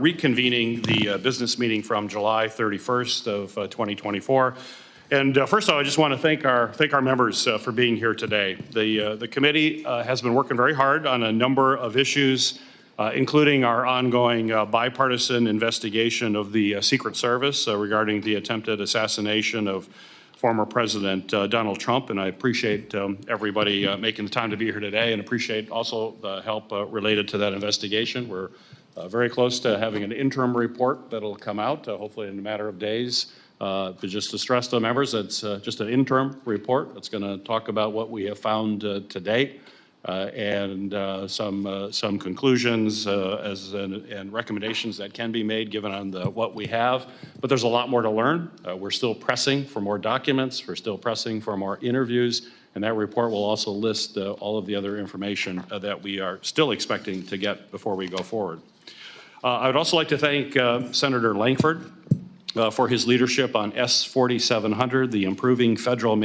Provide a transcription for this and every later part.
reconvening the business meeting from July 31st of 2024. And first of all, I just want to thank our members for being here today. The committee has been working very hard on a number of issues, including our ongoing bipartisan investigation of the Secret Service regarding the attempted assassination of former President Donald Trump. And I appreciate everybody making the time to be here today, and appreciate also the help related to that investigation. We're very close to having an interim report that'll come out, hopefully in a matter of days. But just to stress to members, it's just an interim report that's going to talk about what we have found to date and some conclusions and recommendations that can be made given on what we have. But there's a lot more to learn. We're still pressing for more documents. We're still pressing for more interviews. And that report will also list all of the other information that we are still expecting to get before we go forward. I would also like to thank Senator Lankford for his leadership on S-4700, the Improving Federal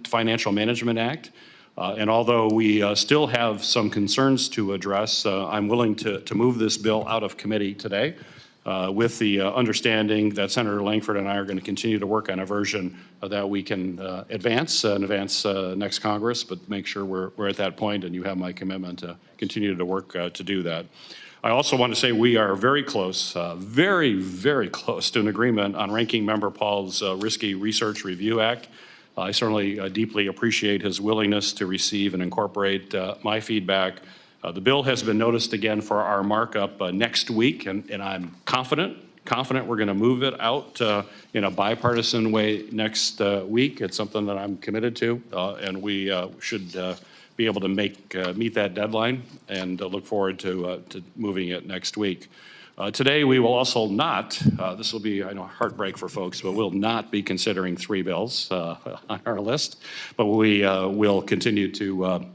Financial Management Act. And although we still have some concerns to address, I'm willing to move this bill out of committee today with the understanding that Senator Lankford and I are going to continue to work on a version that we can advance next Congress, but make sure we're at that point, and you have my commitment to continue to work to do that. I also want to say we are very close, very, very close to an agreement on Ranking Member Paul's Risky Research Review Act. I certainly deeply appreciate his willingness to receive and incorporate my feedback. The bill has been noticed again for our markup next week, and I'm confident we're going to move it out in a bipartisan way next week. It's something that I'm committed to, and we should be able to meet that deadline, and look forward to moving it next week. Today we will also not, this will be, I know, a heartbreak for folks, but we'll not be considering 3 bills on our list, but we will continue to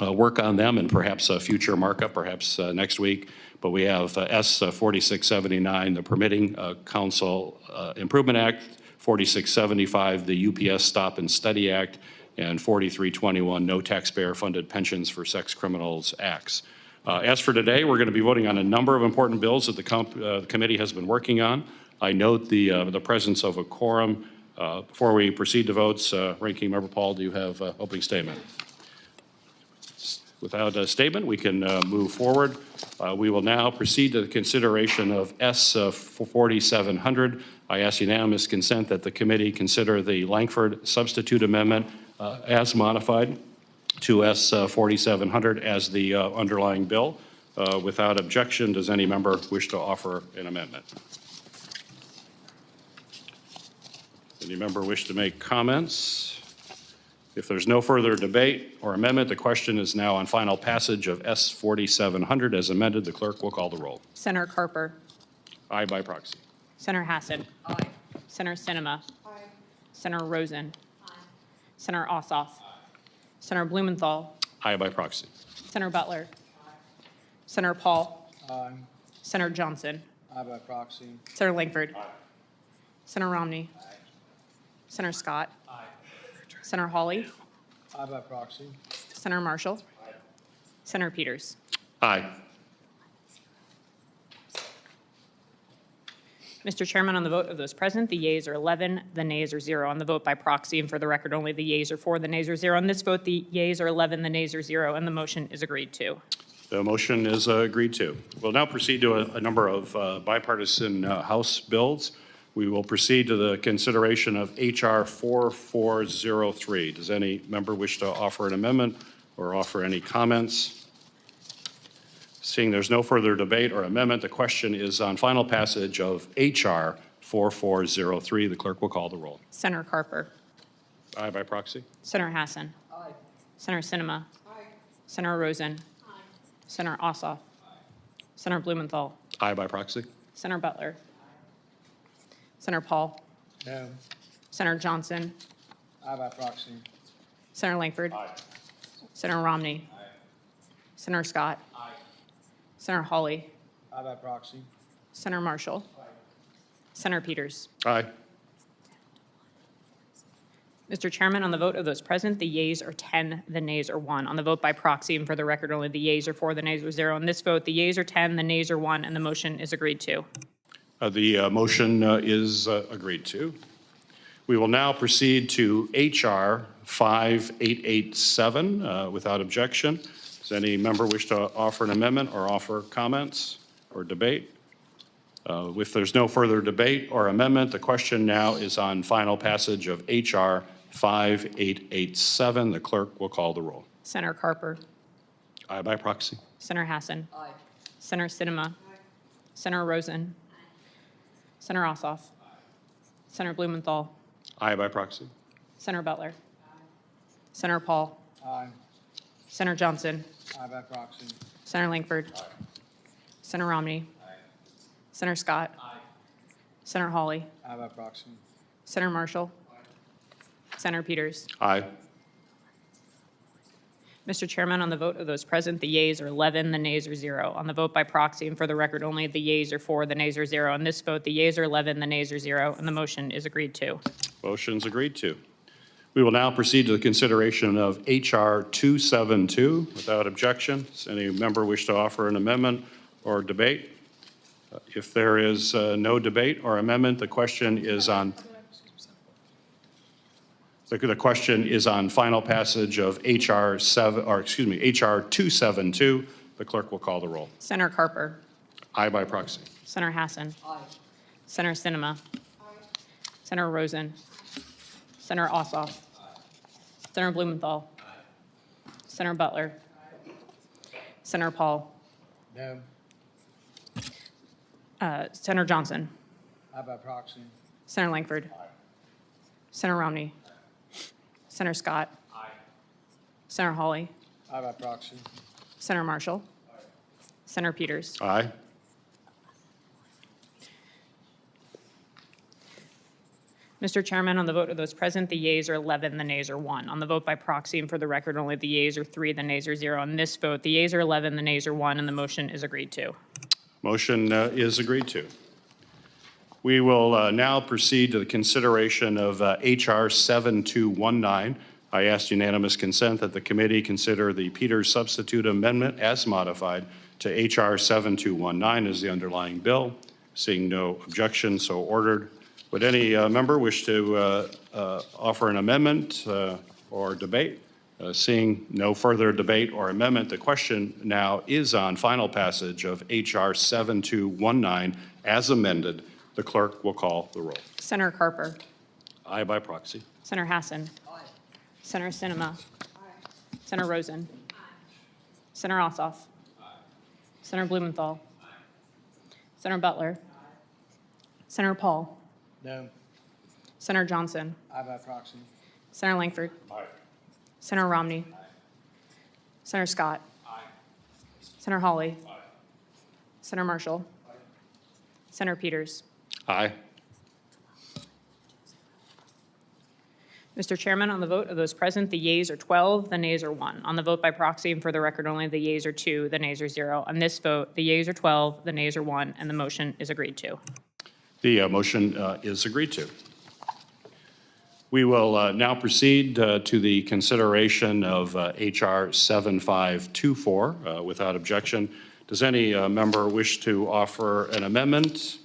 work on them, and perhaps a future markup, perhaps next week. But we have S-4679, the Permitting Council Improvement Act, 4675, the UPS Stop and Study Act, and 4321, No Taxpayer-Funded Pensions for Sex Criminals Acts. As for today, we're going to be voting on a number of important bills that the committee has been working on. I note the presence of a quorum. Before we proceed to votes, Ranking Member Paul, do you have an opening statement? Without a statement, we can move forward. We will now proceed to the consideration of S-4700. I ask unanimous consent that the committee consider the Lankford substitute amendment as modified to S-4700 as the underlying bill. Without objection, does any member wish to offer an amendment? Any member wish to make comments? If there's no further debate or amendment, the question is now on final passage of S-4700 as amended. The clerk will call the roll. Senator Carper. Aye by proxy. Senator Hassan. Aye. Senator Sinema. Aye. Senator Rosen. Aye. Senator Ossoff. Senator Blumenthal. Aye by proxy. Senator Butler. Aye. Senator Paul. Aye. Senator Johnson. Aye by proxy. Senator Lankford. Aye. Senator Romney. Aye. Senator Scott. Aye. Senator Hawley. Aye by proxy. Senator Marshall. Aye. Senator Peters. Aye. Mr. Chairman, on the vote of those present, the yeas are 11, the nays are 0. On the vote by proxy, and for the record only, the yeas are 4, the nays are 0. On this vote, the yeas are 11, the nays are 0, and the motion is agreed to. The motion is agreed to. We'll now proceed to a number of bipartisan House bills. We will proceed to the consideration of H.R. 4403. Does any member wish to offer an amendment or offer any comments? Seeing there's no further debate or amendment, the question is on final passage of H.R. 4403. The clerk will call the roll. Senator Carper. Aye by proxy. Senator Hassan. Aye. Senator Sinema. Aye. Senator Rosen. Aye. Senator Ossoff. Senator Blumenthal. Aye by proxy. Senator Butler. Senator Paul. No. Senator Johnson. Aye by proxy. Senator Lankford. Senator Romney. Senator Scott. Aye. Senator Hawley. Aye by proxy. Senator Marshall. Aye. Senator Peters. Aye. Mr. Chairman, on the vote of those present, the yeas are 10, the nays are 1. On the vote by proxy, and for the record only, the yeas are 4, the nays are 0. On this vote, the yeas are 10, the nays are 1, and the motion is agreed to. The motion is agreed to. We will now proceed to H.R. 5887 without objection. Does any member wish to offer an amendment or offer comments or debate? If there's no further debate or amendment, the question now is on final passage of H.R. 5887. The clerk will call the roll. Senator Carper. Aye by proxy. Senator Hassan. Aye. Senator Sinema. Aye. Senator Rosen. Aye. Senator Ossoff. Aye. Senator Blumenthal. Aye by proxy. Senator Butler. Aye. Senator Paul. Aye. Senator Johnson. Aye by proxy. Senator Langford. Aye. Senator Romney. Aye. Senator Scott. Aye. Senator Hawley. Aye by proxy. Senator Marshall. Aye. Senator Peters. Aye. Mr. Chairman, on the vote of those present, the yeas are 11, the nays are 0. On the vote by proxy, and for the record only, the yeas are 4, the nays are 0. On this vote, the yeas are 11, the nays are 0, and the motion is agreed to. Motion's agreed to. We will now proceed to the consideration of H.R. 272 without objection. Does any member wish to offer an amendment or debate? If there is no debate or amendment, the question is on final passage of H.R. 272. The clerk will call the roll. Senator Carper. Aye by proxy. Senator Hassan. Aye. Senator Sinema. Senator Rosen. Senator Ossoff. Senator Blumenthal. Senator Butler. Senator Paul. No. Senator Johnson. Aye by proxy. Senator Langford. Senator Romney. Senator Scott. Aye. Senator Hawley. Aye by proxy. Senator Marshall. Senator Peters. Aye. Mr. Chairman, on the vote of those present, the yeas are 11, the nays are 1. On the vote by proxy, and for the record only, the yeas are 3, the nays are 0. On this vote, the yeas are 11, the nays are 1, and the motion is agreed to. Motion is agreed to. We will now proceed to the consideration of H.R. 7219. I ask unanimous consent that the committee consider the Peters substitute amendment as modified to H.R. 7219 as the underlying bill. Seeing no objection, so ordered. Would any member wish to offer an amendment or debate? Seeing no further debate or amendment, the question now is on final passage of H.R. 7219 as amended. The clerk will call the roll. Senator Carper. Aye by proxy. Senator Hassan. Aye. Senator Sinema. Senator Rosen. Senator Ossoff. Senator Blumenthal. Senator Butler. Senator Paul. No. Senator Johnson. Aye by proxy. Senator Langford. Senator Romney. Senator Scott. Senator Hawley. Senator Marshall. Senator Peters. Aye. Mr. Chairman, on the vote of those present, the yeas are 12, the nays are 1. On the vote by proxy, and for the record only, the yeas are 2, the nays are 0. On this vote, the yeas are 12, the nays are 1, and the motion is agreed to. The motion is agreed to. We will now proceed to the consideration of H.R. 7524 without objection. Does any member wish to offer an amendment,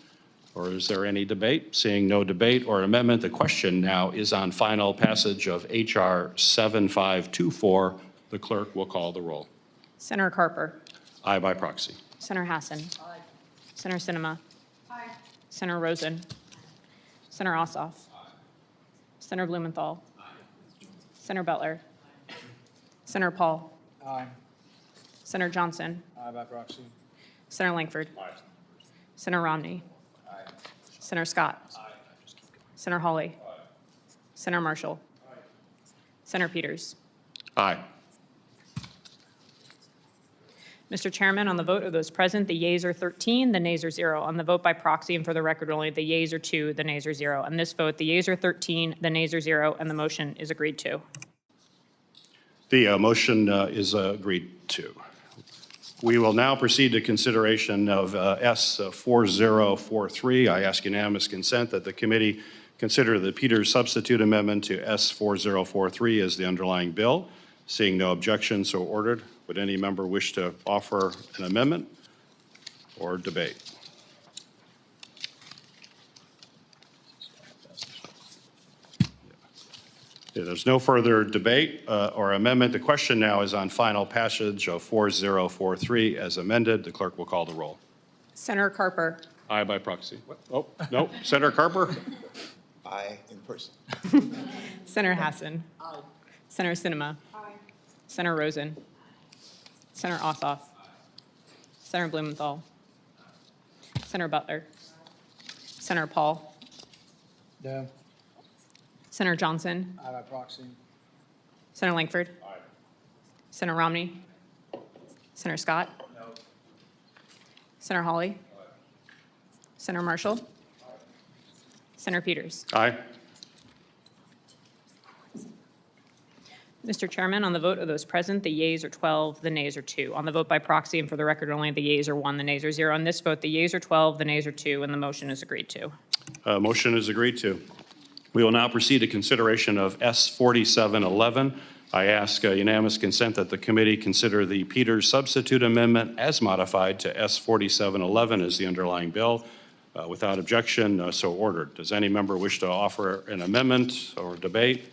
or is there any debate? Seeing no debate or amendment, the question now is on final passage of H.R. 7524. The clerk will call the roll. Senator Carper. Aye by proxy. Senator Hassan. Aye. Senator Sinema. Senator Rosen. Senator Ossoff. Senator Blumenthal. Senator Butler. Senator Paul. Aye. Senator Johnson. Aye by proxy. Senator Langford. Senator Romney. Senator Scott. Senator Hawley. Senator Marshall. Senator Peters. Aye. Mr. Chairman, on the vote of those present, the yeas are 13, the nays are 0. On the vote by proxy, and for the record only, the yeas are 2, the nays are 0. On this vote, the yeas are 13, the nays are 0, and the motion is agreed to. The motion is agreed to. We will now proceed to consideration of S 4043. I ask unanimous consent that the committee consider the Peters substitute amendment to S4043 as the underlying bill. Seeing no objection, so ordered. Would any member wish to offer an amendment or debate? If there's no further debate or amendment, the question now is on final passage of 4043 as amended. The clerk will call the roll. Senator Carper. Aye by proxy. Oh, no. Senator Carper? Aye in person. Senator Hassan. Aye. Senator Sinema. Aye. Senator Rosen. Senator Ossoff. Senator Blumenthal. Senator Butler. Senator Paul. No. Senator Johnson. Aye by proxy. Senator Langford. Aye. Senator Romney. Senator Scott. No. Senator Hawley. Senator Marshall. Senator Peters. Aye. Mr. Chairman, on the vote of those present, the yeas are 12, the nays are 2. On the vote by proxy, and for the record only, the yeas are 1, the nays are 0. On this vote, the yeas are 12, the nays are 2, and the motion is agreed to. Motion is agreed to. We will now proceed to consideration of S4711. I ask unanimous consent that the committee consider the Peters substitute amendment as modified to S4711 as the underlying bill. Without objection, so ordered. Does any member wish to offer an amendment or debate?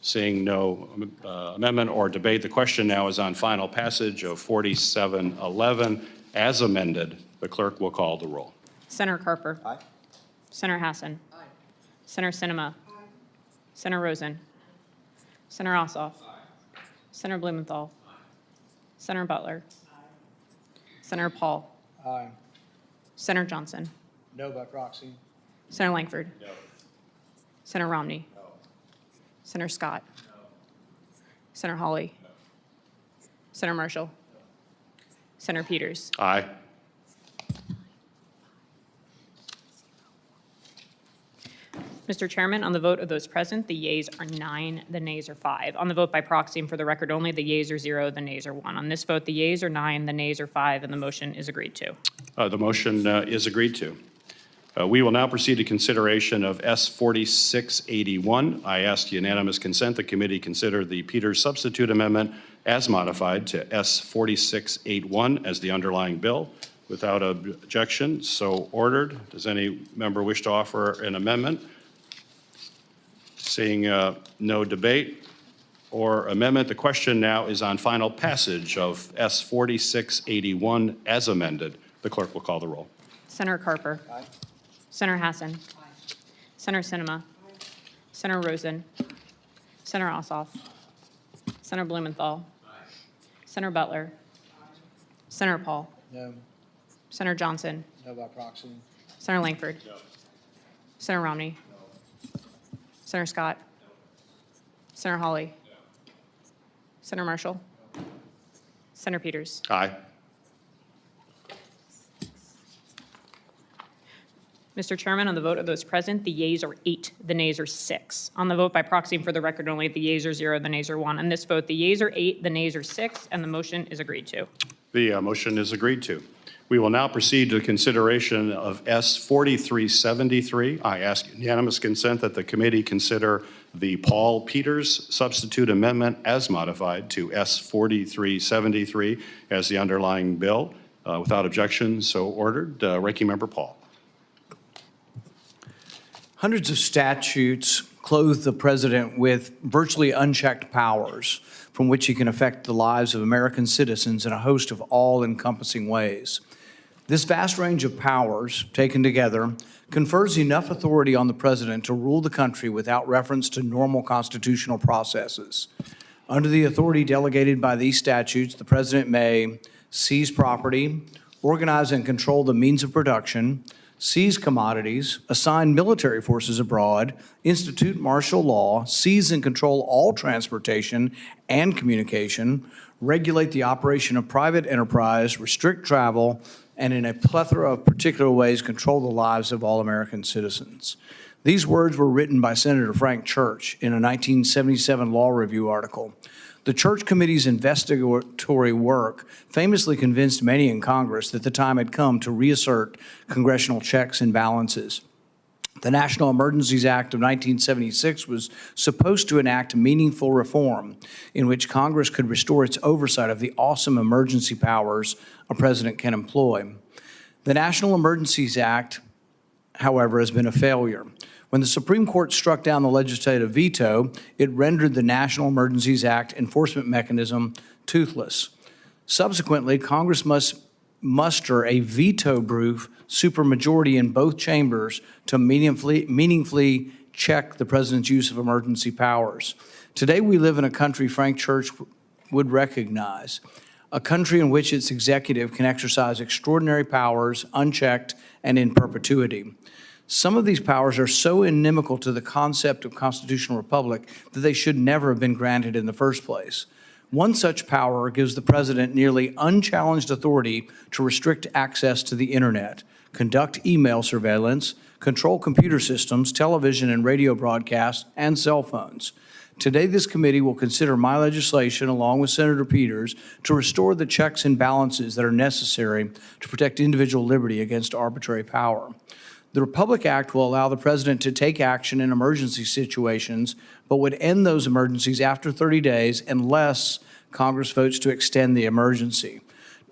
Seeing no amendment or debate, the question now is on final passage of 4711 as amended. The clerk will call the roll. Senator Carper. Aye. Senator Hassan. Aye. Senator Sinema. Aye. Senator Rosen. Senator Ossoff. Aye. Senator Blumenthal. Aye. Senator Butler. Aye. Senator Paul. Aye. Senator Johnson. No by proxy. Senator Langford. No. Senator Romney. No. Senator Scott. No. Senator Hawley. No. Senator Marshall. No. Senator Peters. Aye. Mr. Chairman, on the vote of those present, the yeas are 9, the nays are 5. On the vote by proxy, and for the record only, the yeas are 0, the nays are 1. On this vote, the yeas are 9, the nays are 5, and the motion is agreed to. The motion is agreed to. We will now proceed to consideration of S4681. I ask unanimous consent the committee consider the Peters substitute amendment as modified to S4681 as the underlying bill. Without objection, so ordered. Does any member wish to offer an amendment? Seeing no debate or amendment, the question now is on final passage of S4681 as amended. The clerk will call the roll. Senator Carper. Aye. Senator Hassan. Aye. Senator Sinema. Aye. Senator Rosen. Senator Ossoff. Senator Blumenthal. Aye. Senator Butler. Aye. Senator Paul. No. Senator Johnson. No by proxy. Senator Langford. No. Senator Romney. No. Senator Scott. No. Senator Hawley. No. Senator Marshall. No. Senator Peters. Aye. Mr. Chairman, on the vote of those present, the yeas are 8, the nays are 6. On the vote by proxy, and for the record only, the yeas are 0, the nays are 1. On this vote, the yeas are 8, the nays are 6, and the motion is agreed to. The motion is agreed to. We will now proceed to consideration of S4373. I ask unanimous consent that the committee consider the Paul Peters substitute amendment as modified to S4373 as the underlying bill. Without objection, so ordered. Ranking Member Paul. Hundreds of statutes clothe the president with virtually unchecked powers from which he can affect the lives of American citizens in a host of all-encompassing ways. This vast range of powers, taken together, confers enough authority on the president to rule the country without reference to normal constitutional processes. Under the authority delegated by these statutes, the president may seize property, organize and control the means of production, seize commodities, assign military forces abroad, institute martial law, seize and control all transportation and communication, regulate the operation of private enterprise, restrict travel, and in a plethora of particular ways control the lives of all American citizens. These words were written by Senator Frank Church in a 1977 Law Review article. The Church Committee's investigatory work famously convinced many in Congress that the time had come to reassert congressional checks and balances. The National Emergencies Act of 1976 was supposed to enact meaningful reform in which Congress could restore its oversight of the awesome emergency powers a president can employ. The National Emergencies Act, however, has been a failure. When the Supreme Court struck down the legislative veto, it rendered the National Emergencies Act enforcement mechanism toothless. Subsequently, Congress must muster a veto-proof supermajority in both chambers to meaningfully check the president's use of emergency powers. Today, we live in a country Frank Church would recognize, a country in which its executive can exercise extraordinary powers unchecked and in perpetuity. Some of these powers are so inimical to the concept of constitutional republic that they should never have been granted in the first place. One such power gives the president nearly unchallenged authority to restrict access to the internet, conduct email surveillance, control computer systems, television and radio broadcasts, and cell phones. Today, this committee will consider my legislation, along with Senator Peters, to restore the checks and balances that are necessary to protect individual liberty against arbitrary power. The Republic Act will allow the president to take action in emergency situations, but would end those emergencies after 30 days unless Congress votes to extend the emergency.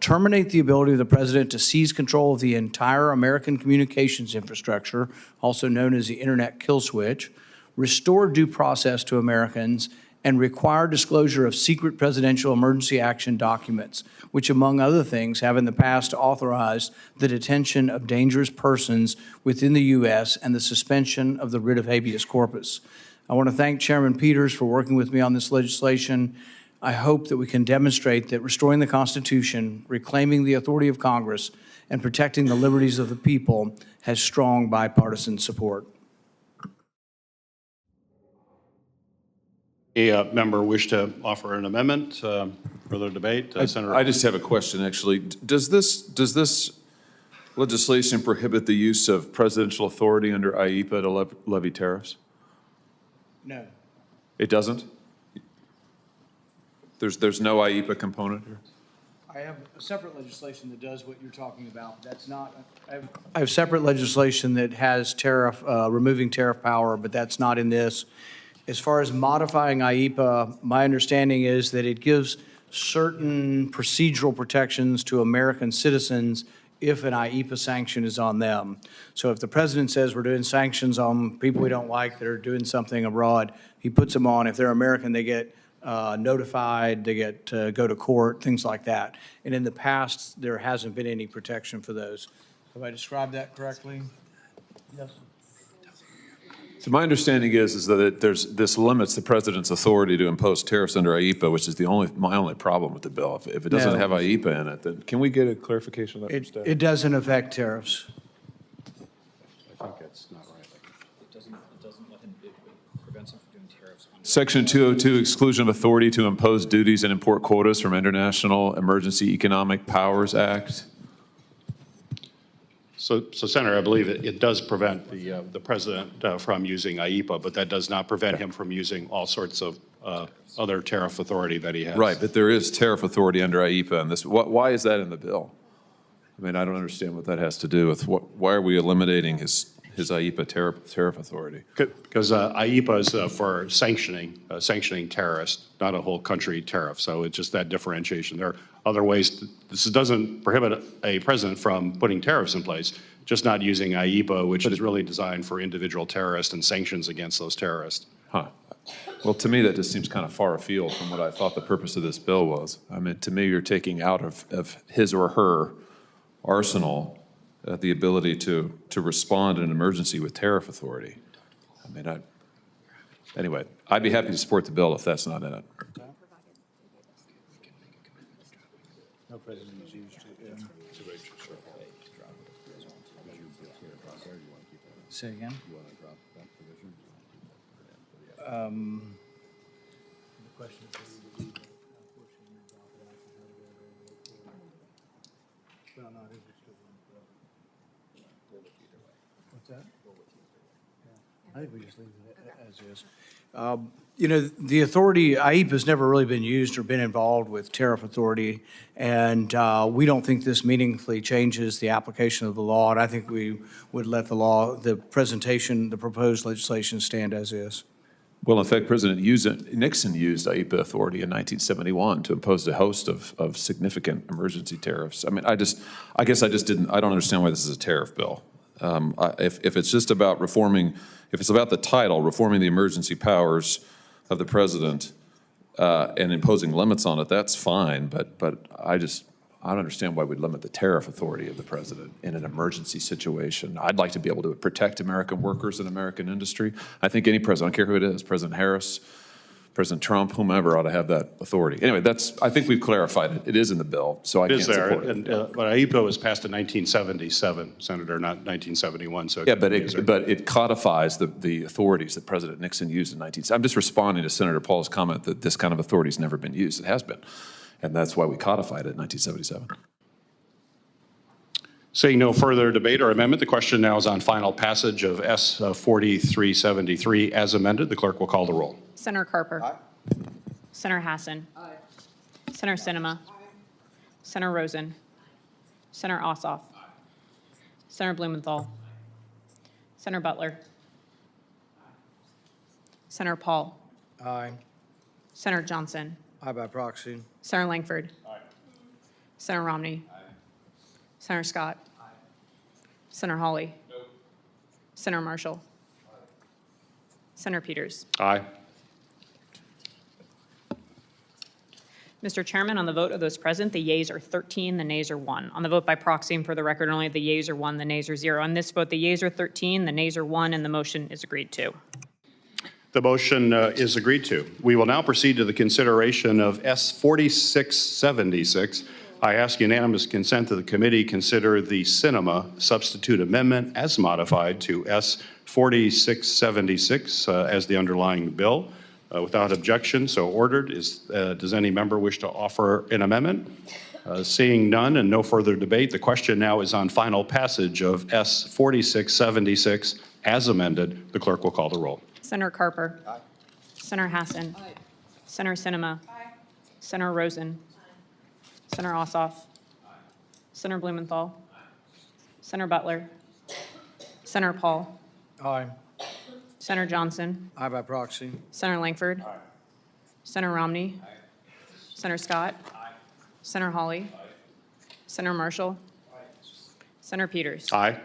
Terminate the ability of the president to seize control of the entire American communications infrastructure, also known as the Internet kill switch, restore due process to Americans, and require disclosure of secret presidential emergency action documents, which, among other things, have in the past authorized the detention of dangerous persons within the U.S. and the suspension of the writ of habeas corpus. I want to thank Chairman Peters for working with me on this legislation. I hope that we can demonstrate that restoring the Constitution, reclaiming the authority of Congress, and protecting the liberties of the people has strong bipartisan support. A member wish to offer an amendment? Further debate? Senator. I just have a question, actually. Does this legislation prohibit the use of presidential authority under IEPA to levy tariffs? No. It doesn't? There's no IEPA component here? I have a separate legislation that does what you're talking about. That's not, I have separate legislation that has tariff, removing tariff power, but that's not in this. As far as modifying IEPA, my understanding is that it gives certain procedural protections to American citizens if an IEPA sanction is on them. So if the president says we're doing sanctions on people we don't like that are doing something abroad, he puts them on. If they're American, they get notified, they get to go to court, things like that. And in the past, there hasn't been any protection for those. Have I described that correctly? Yes. So my understanding is that this limits the president's authority to impose tariffs under IEPA, which is my only problem with the bill. If it doesn't have IEPA in it, then can we get a clarification of that from staff? It doesn't affect tariffs. I think that's not right. It doesn't let him, it prevents him from doing tariffs. Section 202, exclusion of authority to impose duties and import quotas from International Emergency Economic Powers Act. So Senator, I believe it does prevent the president from using IEPA, but that does not prevent him from using all sorts of other tariff authority that he has. Right, but there is tariff authority under IEPA, and this. Why is that in the bill? I mean, I don't understand what that has to do with why are we eliminating his IEPA tariff authority? Because IEPA is for sanctioning terrorists, not a whole country tariff. So it's just that differentiation. There are other ways. This doesn't prohibit a president from putting tariffs in place, just not using IEPA, which is really designed for individual terrorists and sanctions against those terrorists. Huh. Well, to me, that just seems kind of far afield from what I thought the purpose of this bill was. I mean, to me, you're taking out of his or her arsenal the ability to respond in an emergency with tariff authority. I mean, anyway, I'd be happy to support the bill if that's not in it. No president is used to. Say again? The question is, what's that? I think we just leave it as is. You know, the authority, IEPA has never really been used or been involved with tariff authority, and we don't think this meaningfully changes the application of the law, and I think we would let the presentation, the proposed legislation stand as is. Well, in fact, Nixon used IEPA authority in 1971 to impose a host of significant emergency tariffs. I mean, I guess I don't understand why this is a tariff bill. If it's just about reforming, if it's about the title, reforming the emergency powers of the president and imposing limits on it, that's fine. But I don't understand why we'd limit the tariff authority of the president in an emergency situation. I'd like to be able to protect American workers and American industry. I think any president, I don't care who it is, President Harris, President Trump, whomever ought to have that authority. Anyway, I think we've clarified it. It is in the bill, so I can't support it. And, but IEPA was passed in 1977, Senator, not 1971. So yeah, but it codifies the authorities that President Nixon used in 1970. I'm just responding to Senator Paul's comment that this kind of authority has never been used. It has been. And that's why we codified it in 1977. Seeing no further debate or amendment, the question now is on final passage of S 4373 as amended. The clerk will call the roll. Senator Carper. Aye. Senator Hassan. Senator Sinema. Senator Rosen. Senator Ossoff. Senator Blumenthal. Senator Butler. Senator Paul. Aye. Senator Johnson. Aye by proxy. Senator Langford. Senator Romney. Senator Scott. Senator Hawley. Senator Marshall. Senator Peters. Aye. Mr. Chairman, on the vote of those present, the yeas are 13, the nays are 1. On the vote by proxy and for the record only, the yeas are 1, the nays are 0. On this vote, the yeas are 13, the nays are 1, and the motion is agreed to. The motion is agreed to. We will now proceed to the consideration of S 4676. I ask unanimous consent that the committee consider the Cinema substitute amendment as modified to S 4676 as the underlying bill. Without objection, so ordered. Does any member wish to offer an amendment? Seeing none and no further debate, the question now is on final passage of S 4676 as amended. The clerk will call the roll. Senator Carper. Aye. Senator Hassan. Senator Sinema. Senator Rosen. Senator Ossoff. Senator Blumenthal. Senator Butler. Senator Paul. Aye. Senator Johnson. Aye by proxy. Senator Langford. Senator Romney. Senator Scott. Senator Hawley. Senator Marshall. Senator Peters. Aye.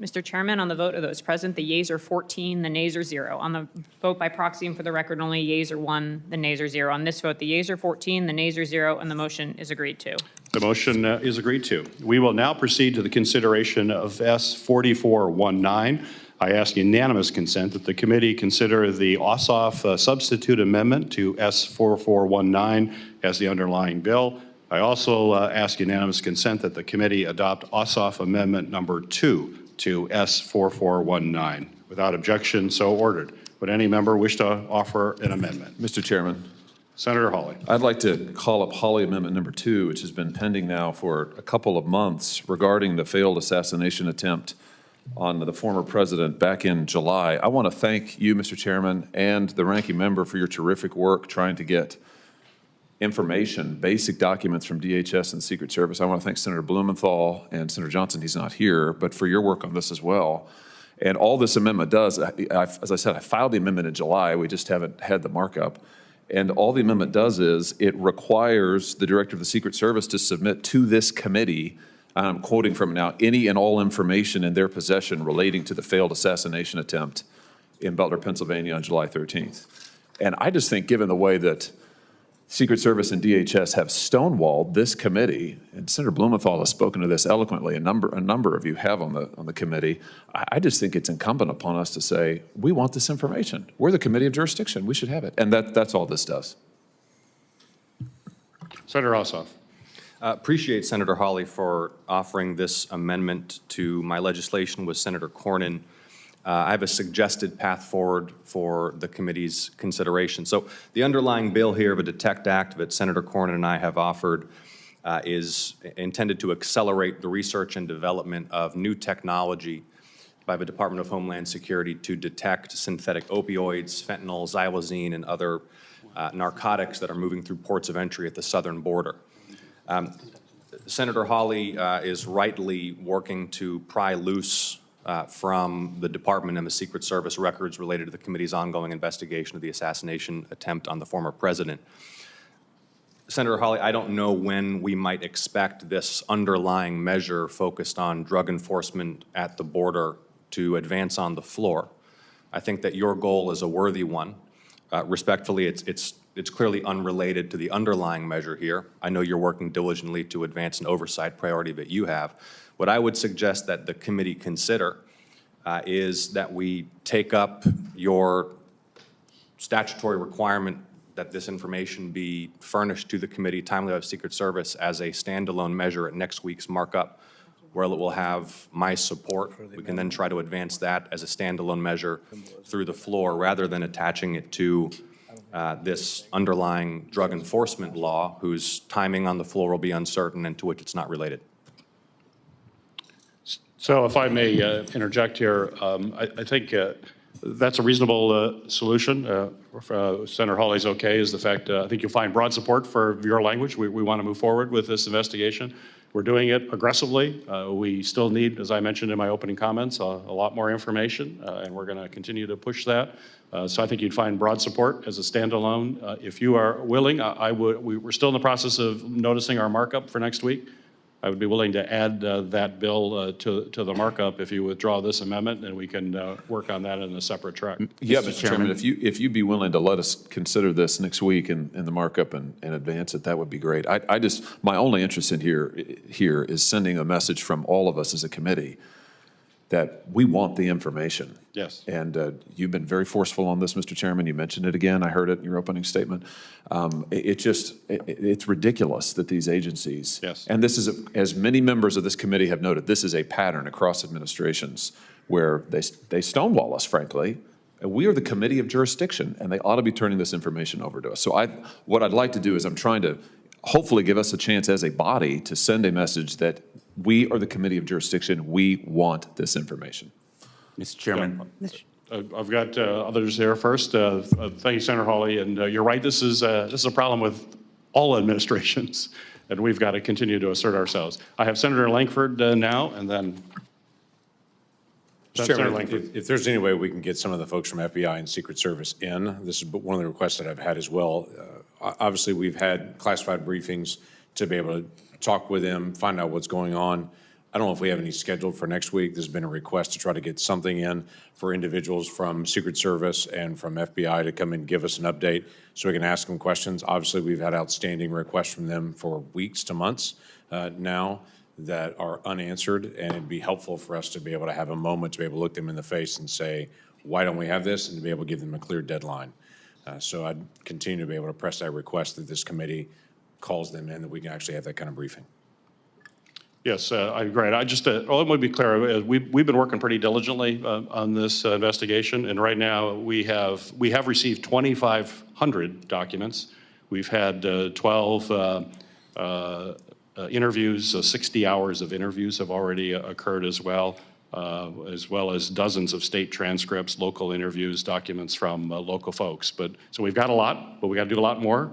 Mr. Chairman, on the vote of those present, the yeas are 14, the nays are 0. On the vote by proxy and for the record only, yeas are 1, the nays are 0. On this vote, the yeas are 14, the nays are 0, and the motion is agreed to. The motion is agreed to. We will now proceed to the consideration of S 4419. I ask unanimous consent that the committee consider the Ossoff substitute amendment to S 4419 as the underlying bill. I also ask unanimous consent that the committee adopt Ossoff Amendment number 2 to S 4419. Without objection, so ordered. Would any member wish to offer an amendment? Mr. Chairman, Senator Hawley. I'd like to call up Hawley Amendment number 2, which has been pending now for a couple of months regarding the failed assassination attempt on the former president back in July. I want to thank you, Mr. Chairman, and the ranking member for your terrific work trying to get information, basic documents from DHS and Secret Service. I want to thank Senator Blumenthal and Senator Johnson, he's not here, but for your work on this as well. And all this amendment does, as I said, I filed the amendment in July, we just haven't had the markup. And all the amendment does is it requires the Director of the Secret Service to submit to this committee, I'm quoting from it now, any and all information in their possession relating to the failed assassination attempt in Butler, Pennsylvania on July 13th. And I just think given the way that Secret Service and DHS have stonewalled this committee, and Senator Blumenthal has spoken to this eloquently, a number of you have on the committee, I just think it's incumbent upon us to say, we want this information. We're the committee of jurisdiction, we should have it. And that's all this does. Senator Ossoff. Appreciate Senator Hawley for offering this amendment to my legislation with Senator Cornyn. I have a suggested path forward for the committee's consideration. So the underlying bill here of a DETECT Act that Senator Cornyn and I have offered is intended to accelerate the research and development of new technology by the Department of Homeland Security to detect synthetic opioids, fentanyl, xylazine, and other narcotics that are moving through ports of entry at the southern border. Senator Hawley is rightly working to pry loose from the Department and the Secret Service records related to the committee's ongoing investigation of the assassination attempt on the former president. Senator Hawley, I don't know when we might expect this underlying measure focused on drug enforcement at the border to advance on the floor. I think that your goal is a worthy one. Respectfully, it's clearly unrelated to the underlying measure here. I know you're working diligently to advance an oversight priority that you have. What I would suggest that the committee consider is that we take up your statutory requirement that this information be furnished to the committee timely by the Secret Service as a standalone measure at next week's markup, where it will have my support. We can then try to advance that as a standalone measure through the floor rather than attaching it to this underlying drug enforcement law whose timing on the floor will be uncertain and to which it's not related. So if I may interject here, I think that's a reasonable solution. Senator Hawley's okay is the fact I think you'll find broad support for your language. We want to move forward with this investigation. We're doing it aggressively. We still need, as I mentioned in my opening comments, a lot more information, and we're going to continue to push that. So I think you'd find broad support as a standalone. If you are willing, we're still in the process of noticing our markup for next week. I would be willing to add that bill to the markup if you withdraw this amendment, and we can work on that in a separate track. Yeah, Mr. Chairman, if you'd be willing to let us consider this next week in the markup and advance it, that would be great. My only interest in here is sending a message from all of us as a committee that we want the information. Yes. And you've been very forceful on this, Mr. Chairman. You mentioned it again. I heard it in your opening statement. It's ridiculous that these agencies, yes. And this is, as many members of this committee have noted, this is a pattern across administrations where they stonewall us, frankly. We are the committee of jurisdiction, and they ought to be turning this information over to us. So what I'd like to do is I'm trying to hopefully give us a chance as a body to send a message that we are the committee of jurisdiction. We want this information. Mr. Chairman. I've got others here first. Thank you, Senator Hawley. And you're right, this is a problem with all administrations, and we've got to continue to assert ourselves. I have Senator Lankford now, and then Mr. Chairman, if there's any way we can get some of the folks from FBI and Secret Service in, this is one of the requests that I've had as well. Obviously, we've had classified briefings to be able to talk with them, find out what's going on. I don't know if we have any scheduled for next week. There's been a request to try to get something in for individuals from Secret Service and from FBI to come and give us an update so we can ask them questions. Obviously, we've had outstanding requests from them for weeks to months now that are unanswered, and it'd be helpful for us to be able to have a moment to be able to look them in the face and say, why don't we have this, and to be able to give them a clear deadline. So I'd continue to be able to press that request that this committee calls them in, that we can actually have that kind of briefing. Yes, I agree. Let me be clear. We've been working pretty diligently on this investigation, and right now we have received 2,500 documents. We've had 12 interviews, 60 hours of interviews have already occurred as well as dozens of state transcripts, local interviews, documents from local folks. So we've got a lot, but we got to do a lot more.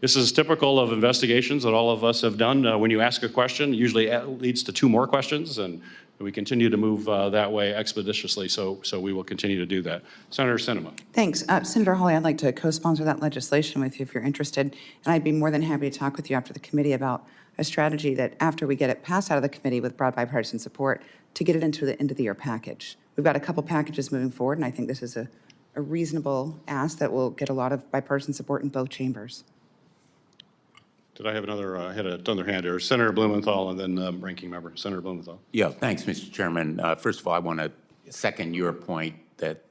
This is typical of investigations that all of us have done. When you ask a question, usually it leads to 2 more questions, and we continue to move that way expeditiously, so we will continue to do that. Senator Sinema. Thanks. Senator Hawley, I'd like to co-sponsor that legislation with you if you're interested, and I'd be more than happy to talk with you after the committee about a strategy that after we get it passed out of the committee with broad bipartisan support, to get it into the end of the year package. We've got a couple packages moving forward, and I think this is a reasonable ask that will get a lot of bipartisan support in both chambers. Did I have another, I had another hand here. Senator Blumenthal and then Ranking Member. Senator Blumenthal. Yeah, thanks, Mr. Chairman. First of all, I want to second your point that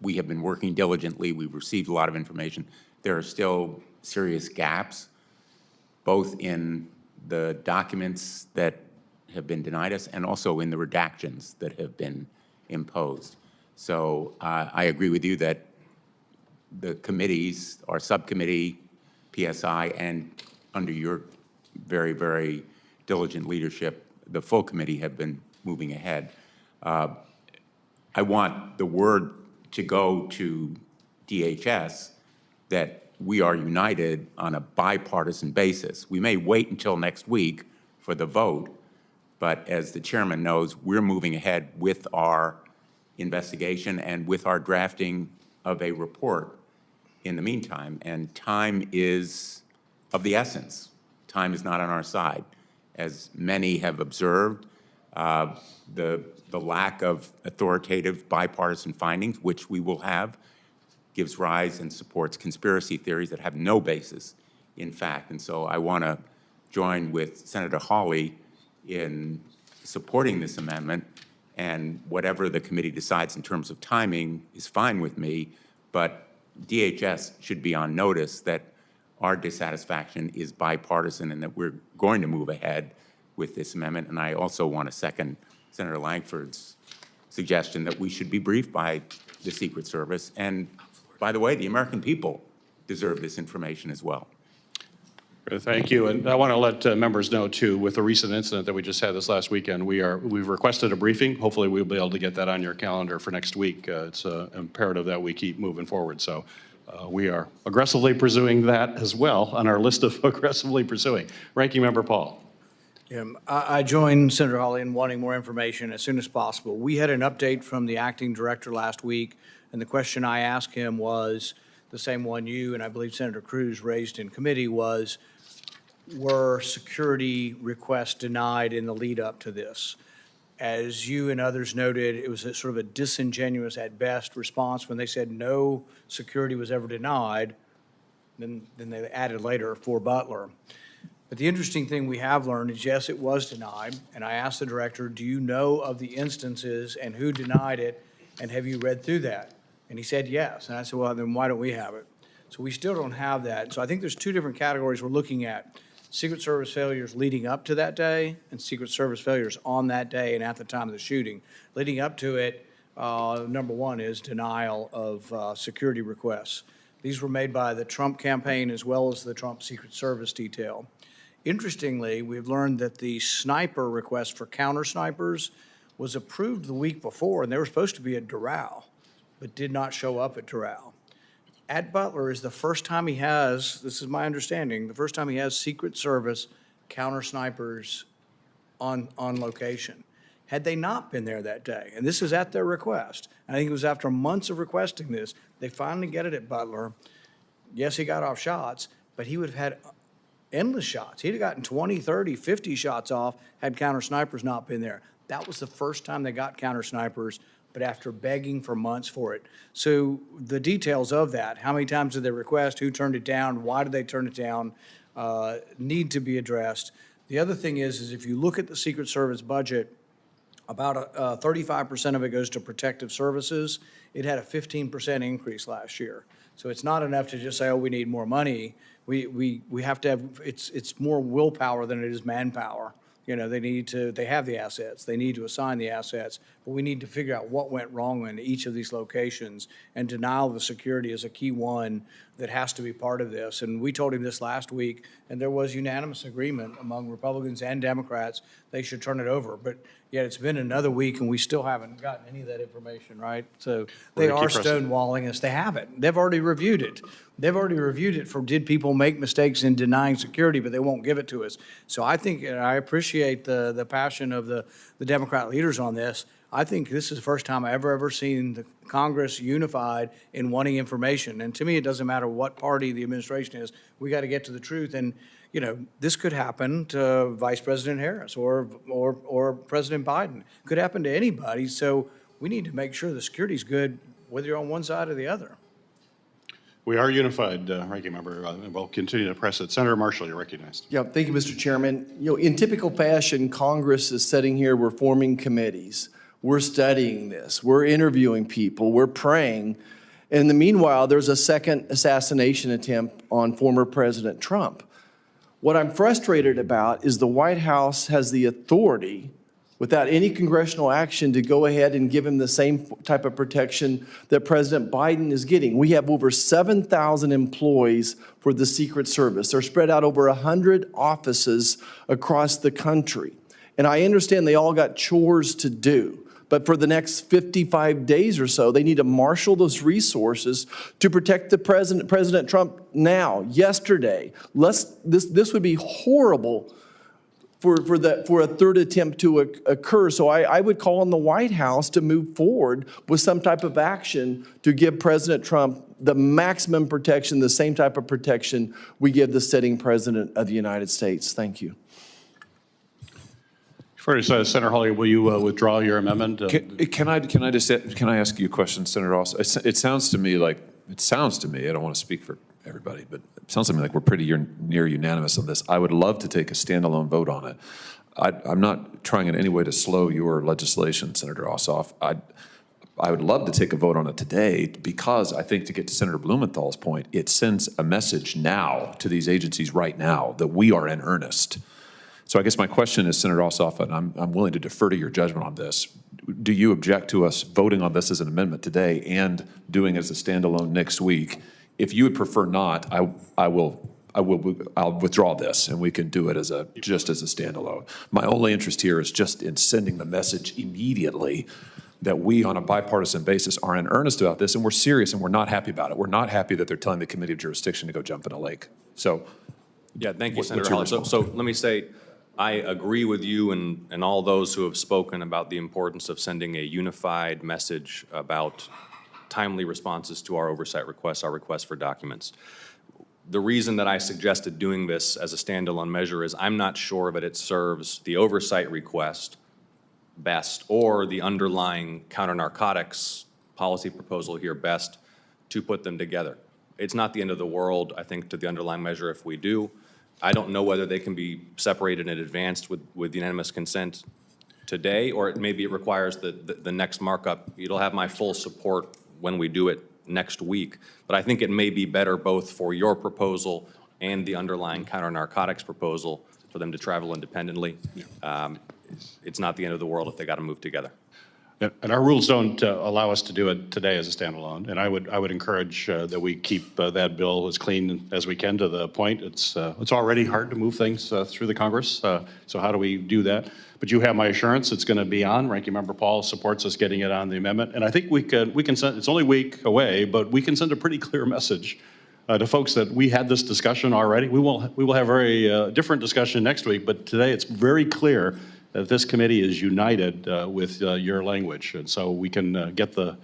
we have been working diligently. We've received a lot of information. There are still serious gaps, both in the documents that have been denied us and also in the redactions that have been imposed. So I agree with you that the committees, our subcommittee, PSI, and under your very, very diligent leadership, the full committee have been moving ahead. I want the word to go to DHS that we are united on a bipartisan basis. We may wait until next week for the vote, but as the chairman knows, we're moving ahead with our investigation and with our drafting of a report in the meantime. And time is of the essence. Time is not on our side. As many have observed, the lack of authoritative bipartisan findings, which we will have, gives rise and supports conspiracy theories that have no basis in fact. And so I want to join with Senator Hawley in supporting this amendment, and whatever the committee decides in terms of timing is fine with me, but DHS should be on notice that our dissatisfaction is bipartisan and that we're going to move ahead with this amendment. And I also want to second Senator Langford's suggestion that we should be briefed by the Secret Service. And by the way, the American people deserve this information as well. Thank you. And I want to let members know, too, with the recent incident that we just had this last weekend, we've requested a briefing. Hopefully, we'll be able to get that on your calendar for next week. It's imperative that we keep moving forward. So we are aggressively pursuing that as well on our list of aggressively pursuing. Ranking Member Paul. I joined Senator Hawley in wanting more information as soon as possible. We had an update from the acting director last week, and the question I asked him was the same one you and I believe Senator Cruz raised in committee was, were security requests denied in the lead up to this? As you and others noted, it was a sort of a disingenuous at best response when they said no security was ever denied. Then they added later for Butler. But the interesting thing we have learned is, yes, it was denied. And I asked the director, do you know of the instances and who denied it? And have you read through that? And he said yes. And I said, well, then why don't we have it? So we still don't have that. So I think there's two different categories we're looking at. Secret Service failures leading up to that day and Secret Service failures on that day and at the time of the shooting. Leading up to it, number one is denial of security requests. These were made by the Trump campaign as well as the Trump Secret Service detail. Interestingly, we've learned that the sniper request for counter snipers was approved the week before, and they were supposed to be at Doral, but did not show up at Doral. At Butler is the first time he has, this is my understanding, the first time he has Secret Service counter snipers on location. Had they not been there that day, and this is at their request, I think it was after months of requesting this, they finally get it at Butler. Yes, he got off shots, but he would have had endless shots. He'd have gotten 20, 30, 50 shots off had counter snipers not been there. That was the first time they got counter snipers, but after begging for months for it. So the details of that, how many times did they request, who turned it down, why did they turn it down, need to be addressed. The other thing is if you look at the Secret Service budget, about 35% of it goes to protective services. It had a 15% increase last year. So it's not enough to just say, oh, we need more money. We have to have, it's more willpower than it is manpower. You know, they have the assets, they need to assign the assets, but we need to figure out what went wrong in each of these locations, and denial of the security is a key one that has to be part of this. And we told him this last week, and there was unanimous agreement among Republicans and Democrats they should turn it over. But yet it's been another week and we still haven't gotten any of that information, right? So they are stonewalling us. They haven't. They've already reviewed it. They've already reviewed it for did people make mistakes in denying security, but they won't give it to us. So I think, and I appreciate the passion of the Democrat leaders on this. I think this is the first time I've ever seen the Congress unified in wanting information. And to me, it doesn't matter what party the administration is. We got to get to the truth. And, you know, this could happen to Vice President Harris or President Biden. It could happen to anybody. So we need to make sure the security is good, whether you're on one side or the other. We are unified, Ranking Member, and we'll continue to press it. Senator Marshall, you're recognized. Yeah, thank you, Mr. Chairman. You know, in typical fashion, Congress is sitting here, we're forming committees. We're studying this. We're interviewing people. We're praying. And in the meanwhile, there's a second assassination attempt on former President Trump. What I'm frustrated about is the White House has the authority, without any congressional action, to go ahead and give him the same type of protection that President Biden is getting. We have over 7,000 employees for the Secret Service. They're spread out over 100 offices across the country. And I understand they all got chores to do. but for the next 55 days or so, they need to marshal those resources to protect the President Trump now, yesterday. This would be horrible for a third attempt to occur. So I would call on the White House to move forward with some type of action to give President Trump the maximum protection, the same type of protection we give the sitting President of the United States. Thank you. First, Senator Hawley, will you withdraw your amendment? Can I ask you a question, Senator Ross? It sounds to me, I don't want to speak for everybody, but it sounds to me like we're pretty near unanimous on this. I would love to take a standalone vote on it. I'm not trying in any way to slow your legislation, Senator Ossoff. I would love to take a vote on it today because I think, to get to Senator Blumenthal's point, it sends a message now to these agencies right now that we are in earnest. So I guess my question is, Senator Ossoff, and I'm willing to defer to your judgment on this. Do you object to us voting on this as an amendment today and doing it as a standalone next week? If you would prefer not, I'll withdraw this and we can do it just as a standalone. My only interest here is just in sending the message immediately that we, on a bipartisan basis, are in earnest about this, and we're serious, and we're not happy about it. We're not happy that they're telling the Committee of Jurisdiction to go jump in a lake. So, yeah, thank you, what's Senator your Hawley. So let me say, I agree with you and all those who have spoken about the importance of sending a unified message about timely responses to our oversight requests, our requests for documents. The reason that I suggested doing this as a standalone measure is I'm not sure that it serves the oversight request best or the underlying counter-narcotics policy proposal here best to put them together. It's not the end of the world, I think, to the underlying measure if we do. I don't know whether they can be separated and advanced with unanimous consent today, or maybe it requires the next markup. It'll have my full support when we do it next week. But I think it may be better both for your proposal and the underlying counter-narcotics proposal for them to travel independently. It's not the end of the world if they got to move together. And our rules don't allow us to do it today as a standalone. And I would encourage that we keep that bill as clean as we can to the point. It's already hard to move things through the Congress. So how do we do that? But you have my assurance it's going to be on. Ranking Member Paul supports us getting it on the amendment. And I think we can send, it's only a week away, but we can send a pretty clear message to folks that we had this discussion already. We will have a very different discussion next week, but today it's very clear that this committee is united with your language, and so we can get the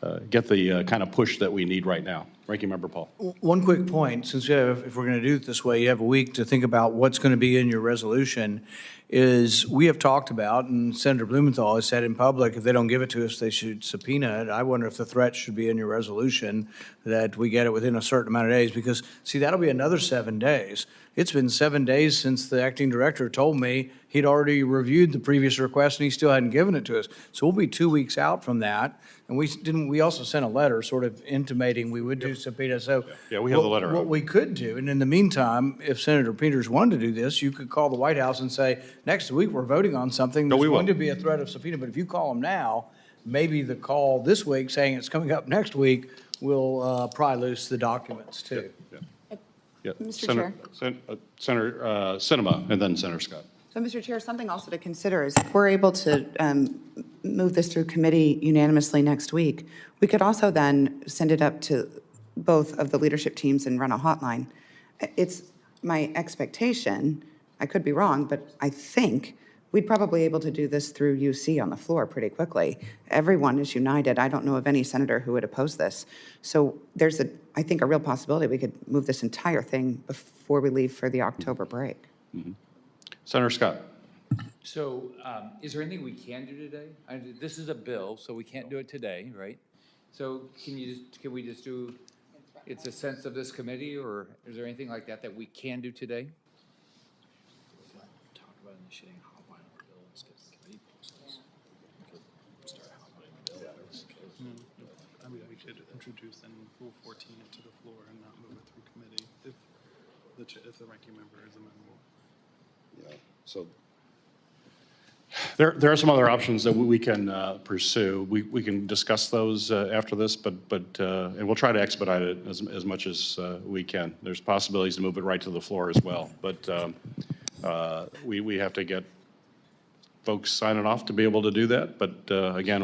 kind of push that we need right now. Ranking Member Paul. One quick point, since if we're going to do it this way, you have a week to think about what's going to be in your resolution, is we have talked about, and Senator Blumenthal has said in public, if they don't give it to us, they should subpoena it. I wonder if the threat should be in your resolution that we get it within a certain amount of days, because, see, that'll be another 7 days. It's been 7 days since the acting director told me he'd already reviewed the previous request and he still hadn't given it to us. So we'll be 2 weeks out from that. And we also sent a letter sort of intimating we would do subpoena. So yeah, we have the letter What out. we could do, and in the meantime, if Senator Peters wanted to do this, you could call the White House and say, next week we're voting on something. There's going to be a threat of subpoena. But if you call them now, maybe the call this week saying it's coming up next week will pry loose the documents too. Yeah. Mr. Senator Sinema, and then Senator Scott. So, Mr. Chair, something also to consider is if we're able to move this through committee unanimously next week, we could also then send it up to both of the leadership teams and run a hotline. It's my expectation, I could be wrong, but I think we'd probably be able to do this through UC on the floor pretty quickly. Everyone is united. I don't know of any senator who would oppose this. So there's, I think, a real possibility we could move this entire thing before we leave for the October break. Mm-hmm. Senator Scott. So is there anything we can do today? This is a bill, so we can't do it today, right? So can we just do, it's a sense of this committee, or is there anything like that we can do today? Talk about initiating a hotline on bill and skip the committee process. We could start a hotline on bill. I mean, we could introduce and Rule 14 into the floor and not move it through committee if the ranking member is amenable. Yeah. So there are some other options that we can pursue. We can discuss those after this, but and we'll try to expedite it as much as we can. There's possibilities to move it right to the floor as well, but we have to get folks signing off to be able to do that. But again,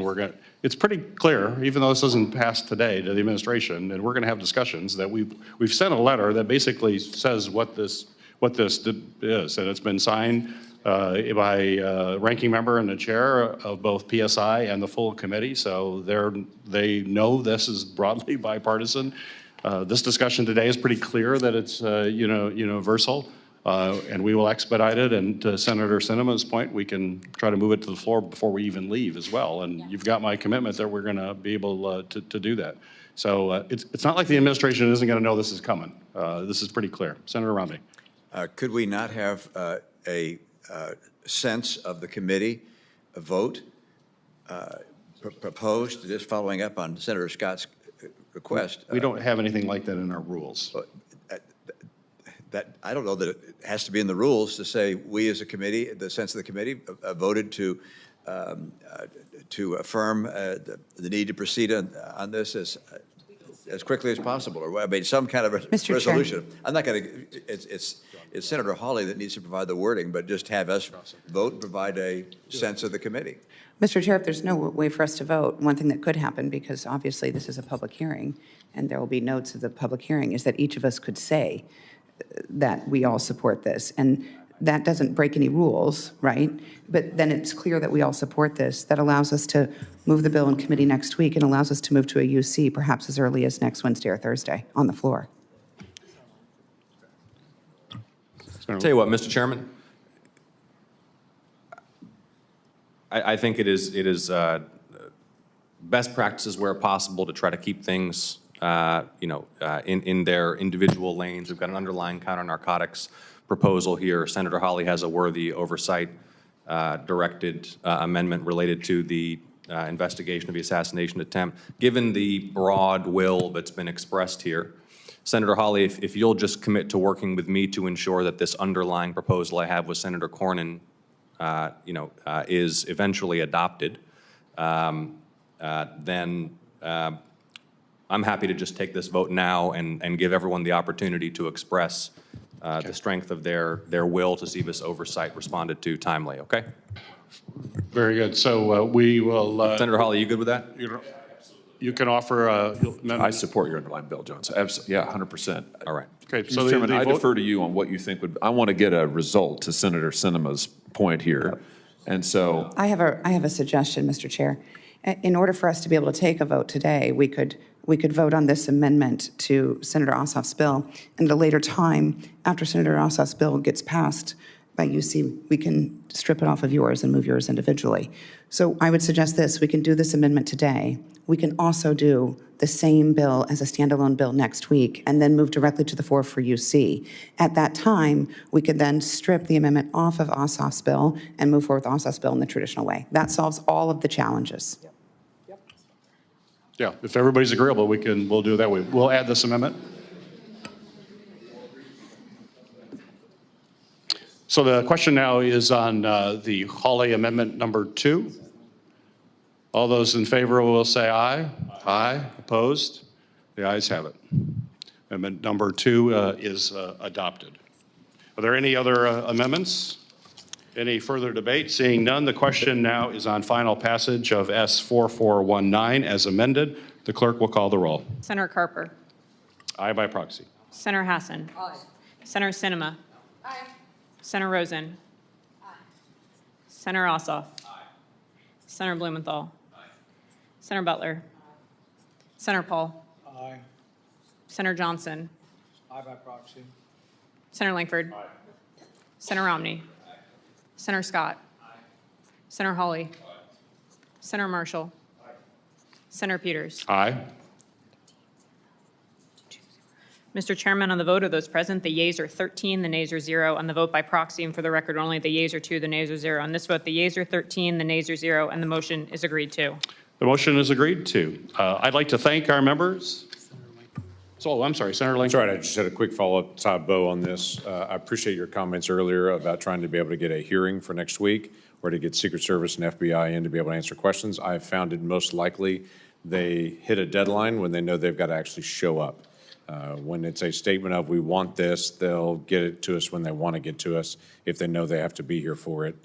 it's pretty clear, even though this isn't passed today to the administration, and we're going to have discussions, that we've sent a letter that basically says what this is, and it's been signed by ranking member and the chair of both PSI and the full committee. So they know this is broadly bipartisan. This discussion today is pretty clear that it's universal. And we will expedite it, and to Senator Sinema's point, we can try to move it to the floor before we even leave as well. And you've got my commitment that we're going to be able to do that. So it's not like the administration isn't going to know this is coming. This is pretty clear. Senator Romney. Could we not have a sense of the committee, a vote proposed, just following up on Senator Scott's request? We don't have anything like that in our rules. That I don't know that it has to be in the rules to say we as a committee, the sense of the committee, voted to affirm the need to proceed on this as quickly as possible, or I mean some kind of a Mr. resolution. Chair. I'm not going to. It's Senator Hawley that needs to provide the wording, but just have us vote and provide a sense of the committee. Mr. Chair, if there's no way for us to vote, one thing that could happen, because obviously this is a public hearing, and there will be notes of the public hearing, is that each of us could say that we all support this. And that doesn't break any rules, right? But then it's clear that we all support this. That allows us to move the bill in committee next week and allows us to move to a UC perhaps as early as next Wednesday or Thursday on the floor. Tell you what, Mr. Chairman, I think it is best practices where possible to try to keep things in their individual lanes. We've got an underlying counter-narcotics proposal here. Senator Hawley has a worthy oversight directed amendment related to the investigation of the assassination attempt. Given the broad will that's been expressed here, Senator Hawley, if you'll just commit to working with me to ensure that this underlying proposal I have with Senator Cornyn, is eventually adopted, then I'm happy to just take this vote now and give everyone the opportunity to express the strength of their will to see this oversight responded to timely, okay? Very good. So we will. Senator Hawley, you good with that? You can offer a. I support your underlying bill, John. So absolutely, yeah, 100%. All right. Okay, so Mr. Chairman, I vote- defer to you on what you think would. I want to get a result to Senator Sinema's point here, and so I have a suggestion, Mr. Chair. In order for us to be able to take a vote today, we could vote on this amendment to Senator Ossoff's bill, and at a later time, after Senator Ossoff's bill gets passed by UC, we can strip it off of yours and move yours individually. So I would suggest this: we can do this amendment today. We can also do the same bill as a standalone bill next week and then move directly to the floor for UC. At that time, we could then strip the amendment off of Ossoff's bill and move forward with Ossoff's bill in the traditional way. That solves all of the challenges. Yeah, if everybody's agreeable, we'll do it that way. We'll add this amendment. So the question now is on the Hawley Amendment number 2. All those in favor will say aye. Aye. Opposed? The ayes have it. Amendment number 2 is adopted. Are there any other amendments? Any further debate? Seeing none, the question now is on final passage of S4419 as amended. The clerk will call the roll. Senator Carper. Aye by proxy. Senator Hassan. Aye. Senator Sinema. Aye. Senator Rosen. Aye. Senator Ossoff. Aye. Senator Blumenthal. Aye. Senator Butler. Aye. Senator Paul. Aye. Senator Johnson. Aye by proxy. Senator Langford. Aye. Senator Romney. Aye. Senator Scott. Aye. Senator Hawley. Aye. Senator Marshall. Aye. Senator Peters. Aye. Mr. Chairman, on the vote of those present, the yeas are 13, the nays are 0. On the vote by proxy, and for the record only, the yeas are 2, the nays are 0. On this vote, the yeas are 13, the nays are 0, and the motion is agreed to. The motion is agreed to. I'd like to thank our members. So, I'm sorry, Senator Langford. That's right. I just had a quick follow-up, Todd Bowe, on this. I appreciate your comments earlier about trying to be able to get a hearing for next week or to get Secret Service and FBI in to be able to answer questions. I have found it most likely they hit a deadline when they know they've got to actually show up. When it's a statement of we want this, they'll get it to us when they want to get to us if they know they have to be here for it.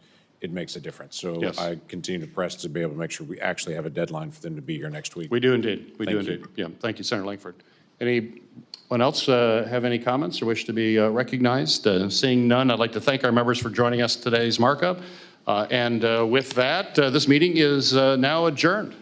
it makes a difference. So Yes. I continue to press to be able to make sure we actually have a deadline for them to be here next week. We do indeed. We do Thank you. indeed. Yeah, thank you, Senator Langford. Anyone else have any comments or wish to be recognized? Seeing none, I'd like to thank our members for joining us today's markup. And with that, this meeting is now adjourned.